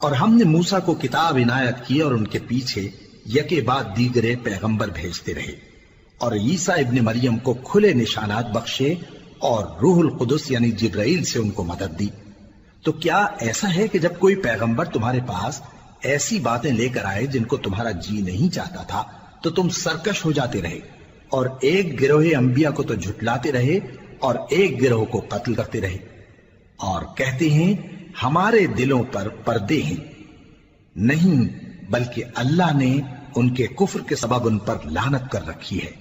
اور ہم نے موسیٰ کو کتاب عنایت کی اور ان کے پیچھے یکے بعد دیگرے پیغمبر بھیجتے رہے، اور عیسیٰ ابن مریم کو کھلے نشانات بخشے اور روح القدس یعنی جبرائیل سے ان کو مدد دی۔ تو کیا ایسا ہے کہ جب کوئی پیغمبر تمہارے پاس ایسی باتیں لے کر آئے جن کو تمہارا جی نہیں چاہتا تھا تو تم سرکش ہو جاتے رہے، اور ایک گروہ انبیاء کو تو جھٹلاتے رہے اور ایک گروہ کو قتل کرتے رہے، اور کہتے ہیں ہمارے دلوں پر پردے ہیں؟ نہیں، بلکہ اللہ نے ان کے کفر کے سبب ان پر لعنت کر رکھی ہے،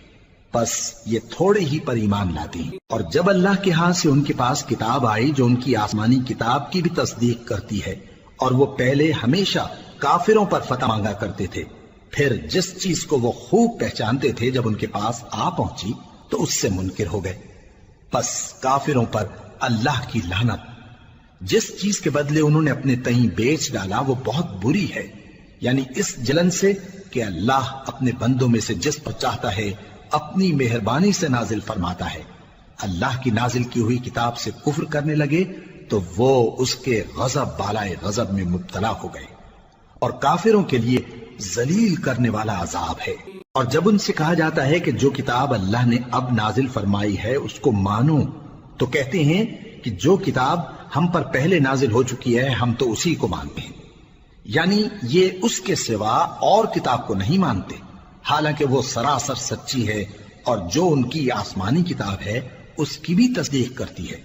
پس یہ تھوڑے ہی پر ایمان لاتے ہیں۔ اور جب اللہ کے ہاں سے ان کے پاس کتاب آئی جو ان کی آسمانی کتاب کی بھی تصدیق کرتی ہے، اور وہ پہلے ہمیشہ کافروں پر فتح مانگا کرتے تھے، پھر جس چیز کو وہ خوب پہچانتے تھے جب ان کے پاس آ پہنچی تو اس سے منکر ہو گئے، پس کافروں پر اللہ کی لعنت۔ جس چیز کے بدلے انہوں نے اپنے تئیں بیچ ڈالا وہ بہت بری ہے، یعنی اس جلن سے کہ اللہ اپنے بندوں میں سے جس پر چاہتا ہے اپنی مہربانی سے نازل فرماتا ہے۔ اللہ کی نازل کی ہوئی کتاب سے کفر کرنے لگے تو وہ اس کے غضب بالائے غضب میں مبتلا ہو گئے، اور کافروں کے لیے ذلیل کرنے والا عذاب ہے۔ اور جب ان سے کہا جاتا ہے کہ جو کتاب اللہ نے اب نازل فرمائی ہے اس کو مانو، تو کہتے ہیں کہ جو کتاب ہم پر پہلے نازل ہو چکی ہے ہم تو اسی کو مانتے ہیں، یعنی یہ اس کے سوا اور کتاب کو نہیں مانتے، حالانکہ وہ سراسر سچی ہے اور جو ان کی آسمانی کتاب ہے اس کی بھی تصدیق کرتی ہے۔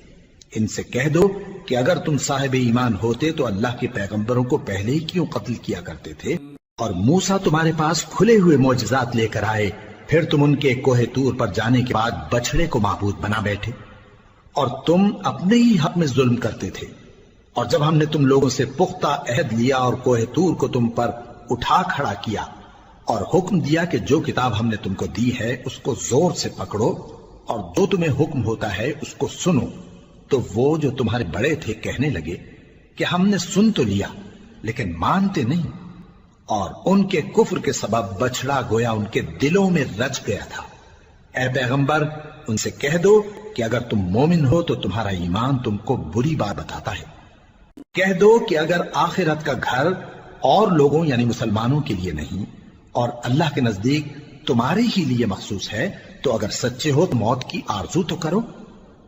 ان سے کہہ دو کہ اگر تم صاحب ایمان ہوتے تو اللہ کے پیغمبروں کو پہلے ہی کیوں قتل کیا کرتے تھے؟ اور موسیٰ تمہارے پاس کھلے ہوئے معجزات لے کر آئے، پھر تم ان کے کوہ طور پر جانے کے بعد بچڑے کو معبود بنا بیٹھے، اور تم اپنے ہی حق میں ظلم کرتے تھے۔ اور جب ہم نے تم لوگوں سے پختہ عہد لیا اور کوہ طور کو تم پر اٹھا کھڑا کیا اور حکم دیا کہ جو کتاب ہم نے تم کو دی ہے اس کو زور سے پکڑو اور جو تمہیں حکم ہوتا ہے اس کو سنو، تو وہ جو تمہارے بڑے تھے کہنے لگے کہ ہم نے سن تو لیا لیکن مانتے نہیں، اور ان کے کفر کے سبب بچڑا گویا ان کے دلوں میں رچ گیا تھا۔ اے پیغمبر ان سے کہہ دو کہ اگر تم مومن ہو تو تمہارا ایمان تم کو بری بات بتاتا ہے۔ کہہ دو کہ اگر آخرت کا گھر اور لوگوں یعنی مسلمانوں کے لیے نہیں اور اللہ کے نزدیک تمہارے ہی لیے مخصوص ہے تو اگر سچے ہو تو موت کی آرزو تو کرو،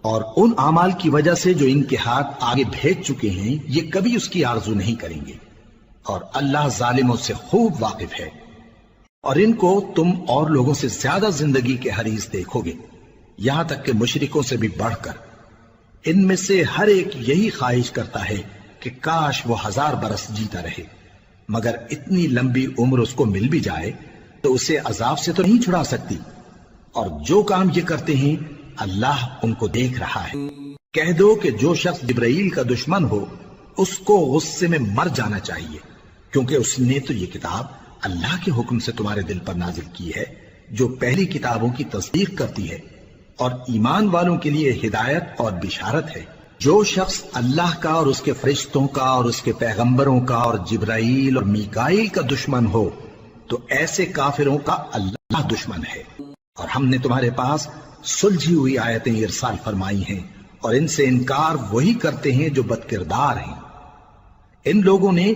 اور ان اعمال کی وجہ سے جو ان کے ہاتھ آگے بھیج چکے ہیں یہ کبھی اس کی آرزو نہیں کریں گے، اور اللہ ظالموں سے خوب واقف ہے۔ اور ان کو تم اور لوگوں سے زیادہ زندگی کے حریص دیکھو گے، یہاں تک کہ مشرکوں سے بھی بڑھ کر۔ ان میں سے ہر ایک یہی خواہش کرتا ہے کہ کاش وہ 1000 برس جیتا رہے، مگر اتنی لمبی عمر اس کو مل بھی جائے تو اسے عذاب سے تو نہیں چھڑا سکتی، اور جو کام یہ کرتے ہیں اللہ ان کو دیکھ رہا ہے۔ کہہ دو کہ جو شخص جبرائیل کا دشمن ہو اس کو غصے میں مر جانا چاہیے، کیونکہ اس نے تو یہ کتاب اللہ کے حکم سے تمہارے دل پر نازل کی ہے جو پہلی کتابوں کی تصدیق کرتی ہے، اور ایمان والوں کے لیے ہدایت اور بشارت ہے۔ جو شخص اللہ کا اور اس کے فرشتوں کا اور اس کے پیغمبروں کا اور جبرائیل اور میکائیل کا دشمن ہو تو ایسے کافروں کا اللہ دشمن ہے۔ اور ہم نے تمہارے پاس سلجھی ہوئی آیتیں ارسال فرمائی ہیں، اور ان سے انکار وہی کرتے ہیں جو بد کردار ہیں۔ ان لوگوں نے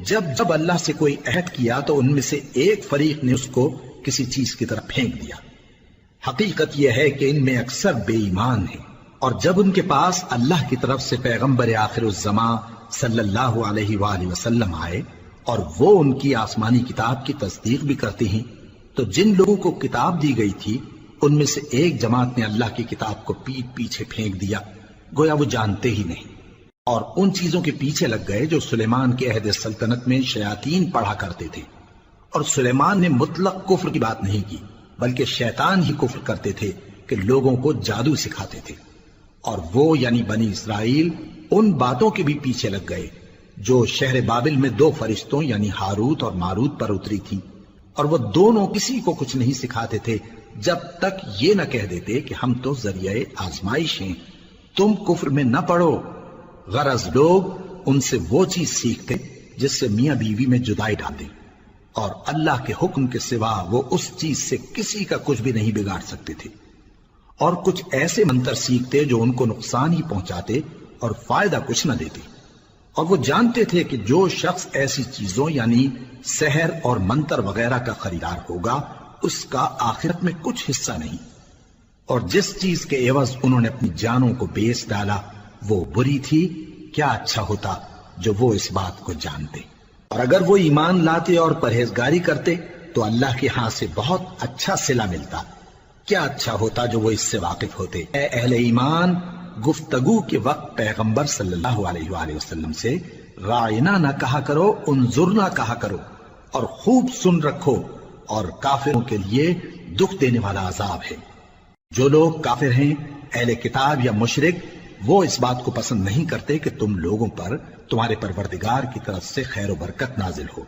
جب اللہ سے کوئی عہد کیا تو ان میں سے ایک فریق نے اس کو کسی چیز کی طرف پھینک دیا۔ حقیقت یہ ہے کہ ان میں اکثر بے ایمان ہیں، اور جب ان کے پاس اللہ کی طرف سے پیغمبر آخر الزماں صلی اللہ علیہ وآلہ وسلم آئے اور وہ ان کی آسمانی کتاب کی تصدیق بھی کرتے ہیں، تو جن لوگوں کو کتاب دی گئی تھی ان میں سے ایک جماعت نے اللہ کی کتاب کو پیٹ پیچھے پھینک دیا، گویا وہ جانتے ہی نہیں، اور ان چیزوں کے پیچھے لگ گئے جو سلیمان کے عہد سلطنت میں شیاطین پڑھا کرتے تھے۔ اور سلیمان نے مطلق کفر کی بات نہیں کی، بلکہ شیطان ہی کفر کرتے تھے کہ لوگوں کو جادو سکھاتے تھے، اور وہ یعنی بنی اسرائیل ان باتوں کے بھی پیچھے لگ گئے جو شہر بابل میں 2 فرشتوں یعنی ہاروت اور ماروت پر اتری تھی، اور وہ دونوں کسی کو کچھ نہیں سکھاتے تھے جب تک یہ نہ کہہ دیتے کہ ہم تو ذریعہ آزمائش ہیں، تم کفر میں نہ پڑو۔ غرض لوگ ان سے وہ چیز سیکھتے جس سے میاں بیوی میں جدائی ڈال دیں، اور اللہ کے حکم کے سوا وہ اس چیز سے کسی کا کچھ بھی نہیں بگاڑ سکتے تھے، اور کچھ ایسے منتر سیکھتے جو ان کو نقصان ہی پہنچاتے اور فائدہ کچھ نہ دیتے، اور وہ جانتے تھے کہ جو شخص ایسی چیزوں یعنی سحر اور منتر وغیرہ کا خریدار ہوگا اس کا آخرت میں کچھ حصہ نہیں، اور جس چیز کے عوض انہوں نے اپنی جانوں کو بیچ ڈالا وہ بری تھی۔ کیا اچھا ہوتا جو وہ اس بات کو جانتے، اور اگر وہ ایمان لاتے اور پرہیزگاری کرتے تو اللہ کے ہاں سے بہت اچھا صلہ ملتا۔ کیا اچھا ہوتا جو وہ اس سے واقف ہوتے۔ اے اہل ایمان، گفتگو کے وقت پیغمبر صلی اللہ علیہ وآلہ وسلم سے رائنا نہ کہا کرو، انظرنا کہا کرو، اور خوب سن رکھو، اور کافروں کے لیے دکھ دینے والا عذاب ہے۔ جو لوگ کافر ہیں، اہل کتاب یا مشرک، وہ اس بات کو پسند نہیں کرتے کہ تم لوگوں پر تمہارے پروردگار کی طرف سے خیر و برکت نازل ہو،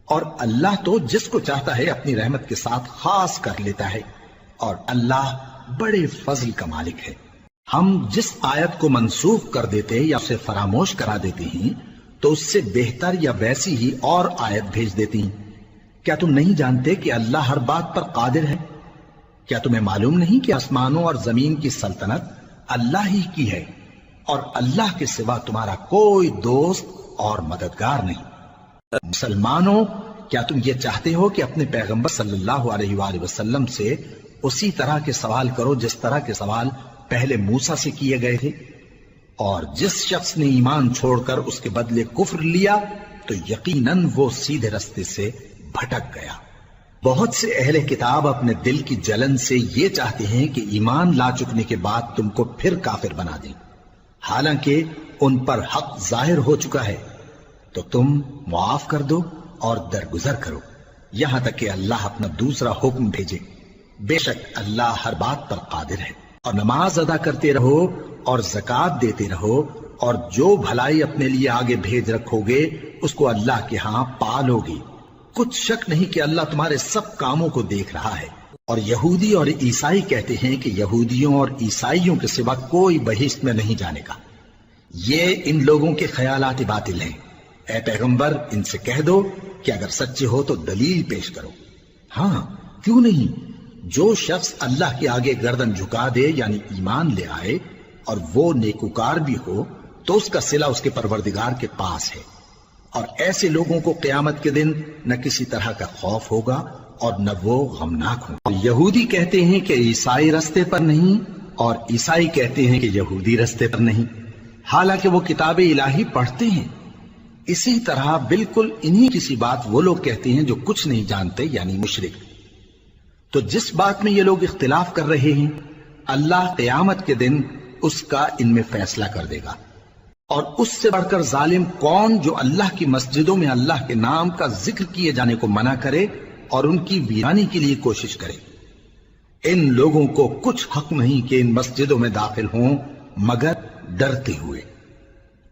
اور اللہ تو جس کو چاہتا ہے اپنی رحمت کے ساتھ خاص کر لیتا ہے، اور اللہ بڑے فضل کا مالک ہے۔ ہم جس آیت کو منسوخ کر دیتے یا اسے فراموش کرا دیتے ہیں تو اس سے بہتر یا ویسی ہی اور آیت بھیج دیتی ہیں۔ کیا تم نہیں جانتے کہ اللہ ہر بات پر قادر ہے؟ کیا تمہیں معلوم نہیں کہ آسمانوں اور زمین کی سلطنت اللہ ہی کی ہے، اور اللہ کے سوا تمہارا کوئی دوست اور مددگار نہیں؟ مسلمانوں، کیا تم یہ چاہتے ہو کہ اپنے پیغمبر صلی اللہ علیہ وآلہ وسلم سے اسی طرح کے سوال کرو جس طرح کے سوال پہلے موسیٰ سے کیے گئے تھے؟ اور جس شخص نے ایمان چھوڑ کر اس کے بدلے کفر لیا تو یقیناً وہ سیدھے رستے سے بھٹک گیا۔ بہت سے اہل کتاب اپنے دل کی جلن سے یہ چاہتے ہیں کہ ایمان لا چکنے کے بعد تم کو پھر کافر بنا دیں، حالانکہ ان پر حق ظاہر ہو چکا ہے۔ تو تم معاف کر دو اور درگزر کرو یہاں تک کہ اللہ اپنا دوسرا حکم بھیجے۔ بے شک اللہ ہر بات پر قادر ہے۔ اور نماز ادا کرتے رہو اور زکوٰۃ دیتے رہو، اور جو بھلائی اپنے لیے آگے بھیج رکھو گے اس کو اللہ کے ہاں پالو گے۔ کچھ شک نہیں کہ اللہ تمہارے سب کاموں کو دیکھ رہا ہے۔ اور یہودی اور عیسائی کہتے ہیں کہ یہودیوں اور عیسائیوں کے سوا کوئی بہشت میں نہیں جانے کا۔ یہ ان لوگوں کے خیالات باطل ہیں۔ اے پیغمبر، ان سے کہہ دو کہ اگر سچے ہو تو دلیل پیش کرو۔ ہاں، کیوں نہیں؟ جو شخص اللہ کے آگے گردن جھکا دے یعنی ایمان لے آئے اور وہ نیکوکار بھی ہو تو اس کا صلہ اس کے پروردگار کے پاس ہے، اور ایسے لوگوں کو قیامت کے دن نہ کسی طرح کا خوف ہوگا اور نہ وہ غمناک ہوں۔ یہودی کہتے ہیں کہ عیسائی رستے پر نہیں، اور عیسائی کہتے ہیں کہ یہودی رستے پر نہیں، حالانکہ وہ کتاب الہی پڑھتے ہیں۔ اسی طرح بالکل انہی کسی بات وہ لوگ کہتے ہیں جو کچھ نہیں جانتے یعنی مشرک۔ تو جس بات میں یہ لوگ اختلاف کر رہے ہیں اللہ قیامت کے دن اس کا ان میں فیصلہ کر دے گا۔ اور اس سے بڑھ کر ظالم کون جو اللہ کی مسجدوں میں اللہ کے نام کا ذکر کیے جانے کو منع کرے اور ان کی ویرانی کے لیے کوشش کرے۔ ان لوگوں کو کچھ حق نہیں کہ ان مسجدوں میں داخل ہوں مگر ڈرتے ہوئے۔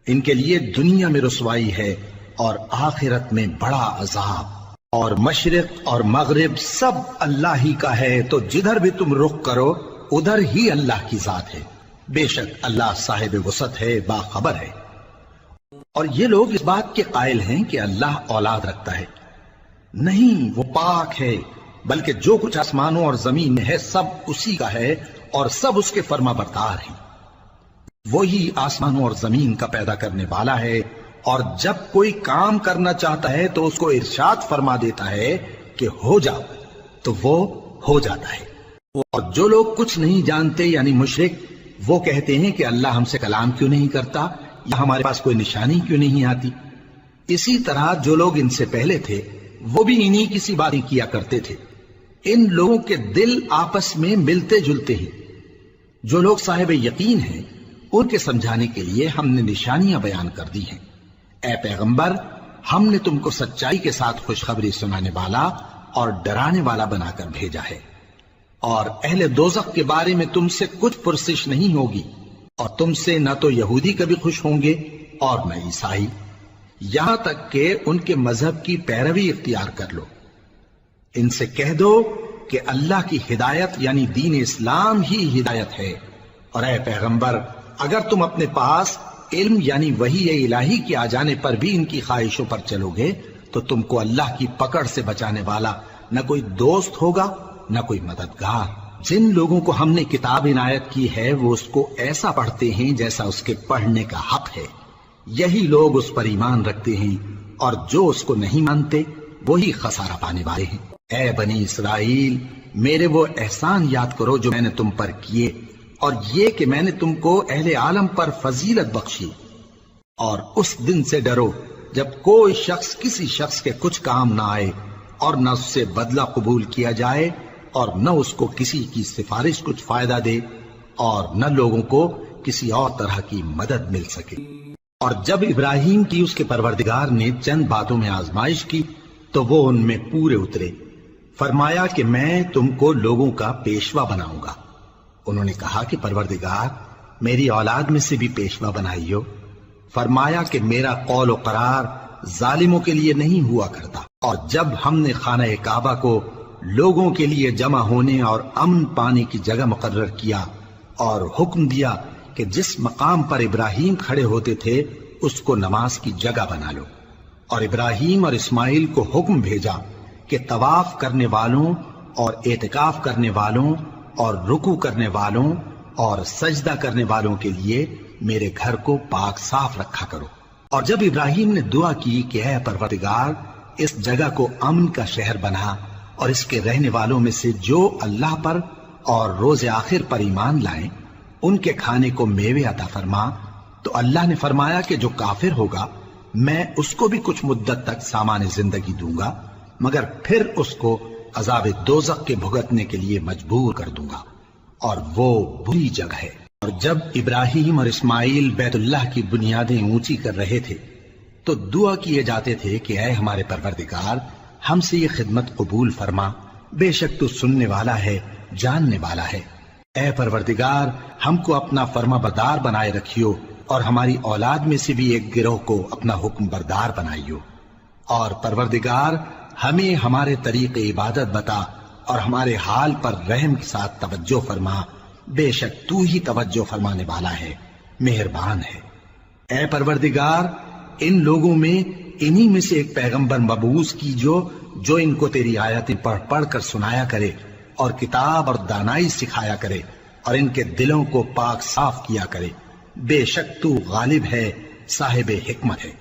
ان کے لیے دنیا میں رسوائی ہے اور آخرت میں بڑا عذاب۔ اور مشرق اور مغرب سب اللہ ہی کا ہے، تو جدھر بھی تم رخ کرو ادھر ہی اللہ کی ذات ہے۔ بے شک اللہ صاحب وسعت ہے، باخبر ہے۔ اور یہ لوگ اس بات کے قائل ہیں کہ اللہ اولاد رکھتا ہے۔ نہیں، وہ پاک ہے، بلکہ جو کچھ آسمانوں اور زمین میں ہے سب اسی کا ہے، اور سب اس کے فرما بردار ہیں۔ وہی آسمانوں اور زمین کا پیدا کرنے والا ہے، اور جب کوئی کام کرنا چاہتا ہے تو اس کو ارشاد فرما دیتا ہے کہ ہو جا، تو وہ ہو جاتا ہے۔ اور جو لوگ کچھ نہیں جانتے یعنی مشرک، وہ کہتے ہیں کہ اللہ ہم سے کلام کیوں نہیں کرتا، یا ہمارے پاس کوئی نشانی کیوں نہیں آتی۔ اسی طرح جو لوگ ان سے پہلے تھے وہ بھی انہی کسی باتیں کیا کرتے تھے۔ ان لوگوں کے دل آپس میں ملتے جلتے ہیں۔ جو لوگ صاحب یقین ہیں ان کے سمجھانے کے لیے ہم نے نشانیاں بیان کر دی ہیں۔ اے پیغمبر، ہم نے تم کو سچائی کے ساتھ خوشخبری سنانے والا اور ڈرانے والا بنا کر بھیجا ہے، اور اہل دوزخ کے بارے میں تم سے کچھ پرسش نہیں ہوگی، اور تم سے نہ تو یہودی کبھی خوش ہوں گے اور نہ عیسائی، یہاں تک کہ ان کے مذہب کی پیروی اختیار کر لو۔ ان سے کہہ دو کہ اللہ کی ہدایت یعنی دین اسلام ہی ہدایت ہے، اور اے پیغمبر، اگر تم اپنے پاس علم یعنی وحی الہی کے آ جانے پر بھی ان کی خواہشوں پر چلو گے تو تم کو اللہ کی پکڑ سے بچانے والا نہ کوئی دوست ہوگا نہ کوئی مددگار۔ جن لوگوں کو ہم نے کتاب عنایت کی ہے وہ اس کو ایسا پڑھتے ہیں جیسا اس کے پڑھنے کا حق ہے، یہی لوگ اس پر ایمان رکھتے ہیں اور جو اس کو نہیں مانتے وہی خسارہ پانے والے ہیں۔ اے بنی اسرائیل، میرے وہ احسان یاد کرو جو میں نے تم پر کیے، اور یہ کہ میں نے تم کو اہل عالم پر فضیلت بخشی، اور اس دن سے ڈرو جب کوئی شخص کسی شخص کے کچھ کام نہ آئے اور نہ اس سے بدلہ قبول کیا جائے اور نہ اس کو کسی کی سفارش کچھ فائدہ دے اور نہ لوگوں کو کسی اور طرح کی مدد مل سکے۔ اور جب ابراہیم کی اس کے پروردگار نے چند باتوں میں آزمائش کی تو وہ ان میں پورے اترے۔ فرمایا کہ میں تم کو لوگوں کا پیشوا بناؤں گا۔ انہوں نے کہا کہ پروردگار، میری اولاد میں سے بھی پیشوا بنائیو۔ فرمایا کہ میرا قول و قرار ظالموں کے لیے نہیں ہوا کرتا۔ اور جب ہم نے خانہ کعبہ کو لوگوں کے لیے جمع ہونے اور امن پانے کی جگہ مقرر کیا اور حکم دیا کہ جس مقام پر ابراہیم کھڑے ہوتے تھے اس کو نماز کی جگہ بنا لو، اور ابراہیم اور اسماعیل کو حکم بھیجا کہ طواف کرنے والوں اور اعتکاف کرنے والوں اور رکوع کرنے والوں اور سجدہ کرنے والوں کے لیے میرے گھر کو پاک صاف رکھا کرو۔ اور جب ابراہیم نے دعا کی کہ اے پروردگار، اس جگہ کو امن کا شہر بنا اور اس کے رہنے والوں میں سے جو اللہ پر اور روز آخر پر ایمان لائیں ان کے کھانے کو میوے عطا فرما، تو اللہ نے فرمایا کہ جو کافر ہوگا میں اس کو بھی کچھ مدت تک سامان زندگی دوں گا، مگر پھر اس کو عذاب دوزخ کے بھگتنے کے لیے مجبور کر دوں گا، اور وہ بری جگہ ہے۔ اور جب ابراہیم اور اسماعیل بیت اللہ کی بنیادیں اونچی کر رہے تھے تو دعا کیے جاتے تھے کہ اے ہمارے پروردگار، ہم سے یہ خدمت قبول فرما، بے شک تو سننے والا ہے، جاننے والا ہے۔ اے پروردگار، ہم کو اپنا فرما بردار بنائے رکھیو، اور ہماری اولاد میں سے بھی ایک گروہ کو اپنا حکم بردار بنائیو۔ اور پروردگار، ہمیں ہمارے طریق عبادت بتا اور ہمارے حال پر رحم کے ساتھ توجہ فرما، بے شک تو ہی توجہ فرمانے والا ہے، مہربان ہے۔ اے پروردگار، ان لوگوں میں انہی میں سے ایک پیغمبر مبعوث کیجو جو ان کو تیری آیتیں پڑھ پڑھ کر سنایا کرے اور کتاب اور دانائی سکھایا کرے اور ان کے دلوں کو پاک صاف کیا کرے، بے شک تو غالب ہے، صاحب حکمت ہے۔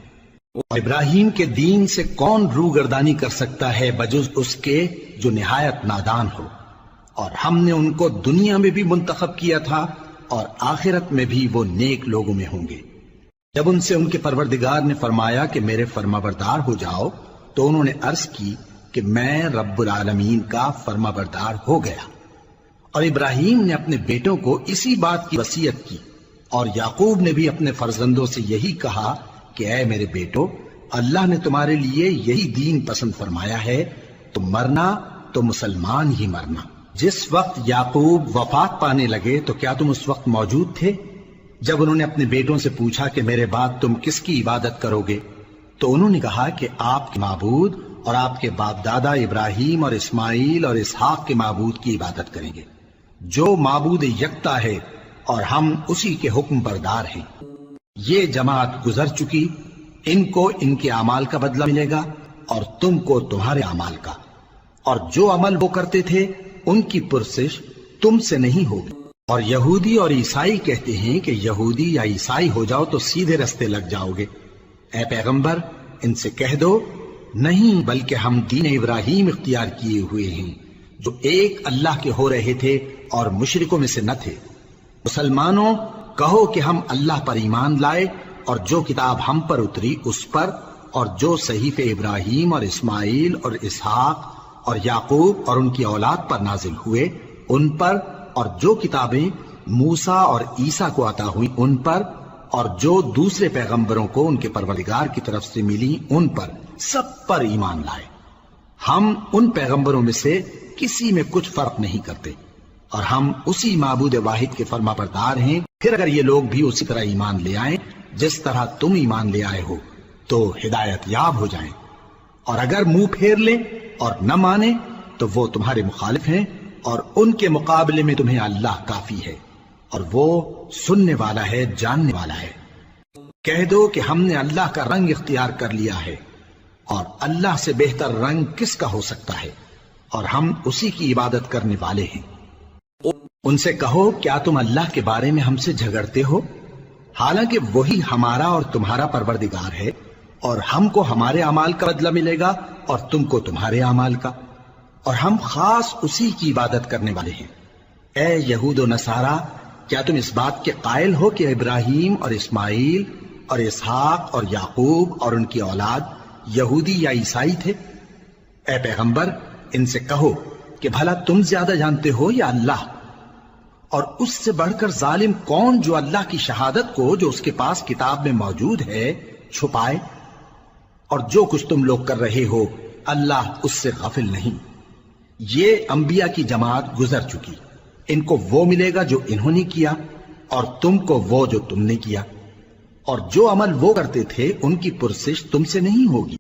اور ابراہیم کے دین سے کون روگردانی کر سکتا ہے بجز اس کے جو نہایت نادان ہو، اور ہم نے ان کو دنیا میں بھی منتخب کیا تھا اور آخرت میں بھی وہ نیک لوگوں میں ہوں گے۔ جب ان سے ان کے پروردگار نے فرمایا کہ میرے فرما بردار ہو جاؤ تو انہوں نے عرض کی کہ میں رب العالمین کا فرما بردار ہو گیا۔ اور ابراہیم نے اپنے بیٹوں کو اسی بات کی وصیت کی، اور یعقوب نے بھی اپنے فرزندوں سے یہی کہا کہ اے میرے بیٹو، اللہ نے تمہارے لیے یہی دین پسند فرمایا ہے، تو مرنا تو مسلمان ہی مرنا۔ جس وقت یعقوب وفات پانے لگے تو کیا تم اس وقت موجود تھے جب انہوں نے اپنے بیٹوں سے پوچھا کہ میرے بعد تم کس کی عبادت کرو گے؟ تو انہوں نے کہا کہ آپ کے معبود اور آپ کے باپ دادا ابراہیم اور اسماعیل اور اسحاق کے معبود کی عبادت کریں گے، جو معبود یکتا ہے اور ہم اسی کے حکم بردار ہیں۔ یہ جماعت گزر چکی، ان کو ان کے اعمال کا بدلہ ملے گا اور تم کو تمہارے اعمال کا، اور جو عمل وہ کرتے تھے ان کی پرسش تم سے نہیں ہوگی۔ اور یہودی اور عیسائی کہتے ہیں کہ یہودی یا عیسائی ہو جاؤ تو سیدھے رستے لگ جاؤ گے۔ اے پیغمبر، ان سے کہہ دو نہیں، بلکہ ہم دین ابراہیم اختیار کیے ہوئے ہیں جو ایک اللہ کے ہو رہے تھے اور مشرکوں میں سے نہ تھے۔ مسلمانوں، کہو کہ ہم اللہ پر ایمان لائے اور جو کتاب ہم پر اتری اس پر، اور جو صحیفے ابراہیم اور اسماعیل اور اسحاق اور یعقوب اور ان کی اولاد پر نازل ہوئے ان پر، اور جو کتابیں موسیٰ اور عیسیٰ کو عطا ہوئی ان پر، اور جو دوسرے پیغمبروں کو ان کے پروردگار کی طرف سے ملی ان پر، سب پر ایمان لائے۔ ہم ان پیغمبروں میں سے کسی میں کچھ فرق نہیں کرتے، اور ہم اسی معبود واحد کے فرما بردار ہیں۔ پھر اگر یہ لوگ بھی اسی طرح ایمان لے آئیں جس طرح تم ایمان لے آئے ہو تو ہدایت یاب ہو جائیں، اور اگر منہ پھیر لیں اور نہ مانیں تو وہ تمہارے مخالف ہیں، اور ان کے مقابلے میں تمہیں اللہ کافی ہے، اور وہ سننے والا ہے، جاننے والا ہے۔ کہہ دو کہ ہم نے اللہ کا رنگ اختیار کر لیا ہے، اور اللہ سے بہتر رنگ کس کا ہو سکتا ہے، اور ہم اسی کی عبادت کرنے والے ہیں۔ ان سے کہو کیا تم اللہ کے بارے میں ہم سے جھگڑتے ہو؟ حالانکہ وہی ہمارا اور تمہارا پروردگار ہے، اور ہم کو ہمارے اعمال کا بدلہ ملے گا اور تم کو تمہارے اعمال کا، اور ہم خاص اسی کی عبادت کرنے والے ہیں۔ اے یہود و نصارا، کیا تم اس بات کے قائل ہو کہ ابراہیم اور اسماعیل اور اسحاق اور یعقوب اور ان کی اولاد یہودی یا عیسائی تھے؟ اے پیغمبر، ان سے کہو کہ بھلا تم زیادہ جانتے ہو یا اللہ؟ اور اس سے بڑھ کر ظالم کون جو اللہ کی شہادت کو جو اس کے پاس کتاب میں موجود ہے چھپائے؟ اور جو کچھ تم لوگ کر رہے ہو اللہ اس سے غافل نہیں۔ یہ انبیاء کی جماعت گزر چکی، ان کو وہ ملے گا جو انہوں نے کیا، اور تم کو وہ جو تم نے کیا، اور جو عمل وہ کرتے تھے ان کی پرسش تم سے نہیں ہوگی۔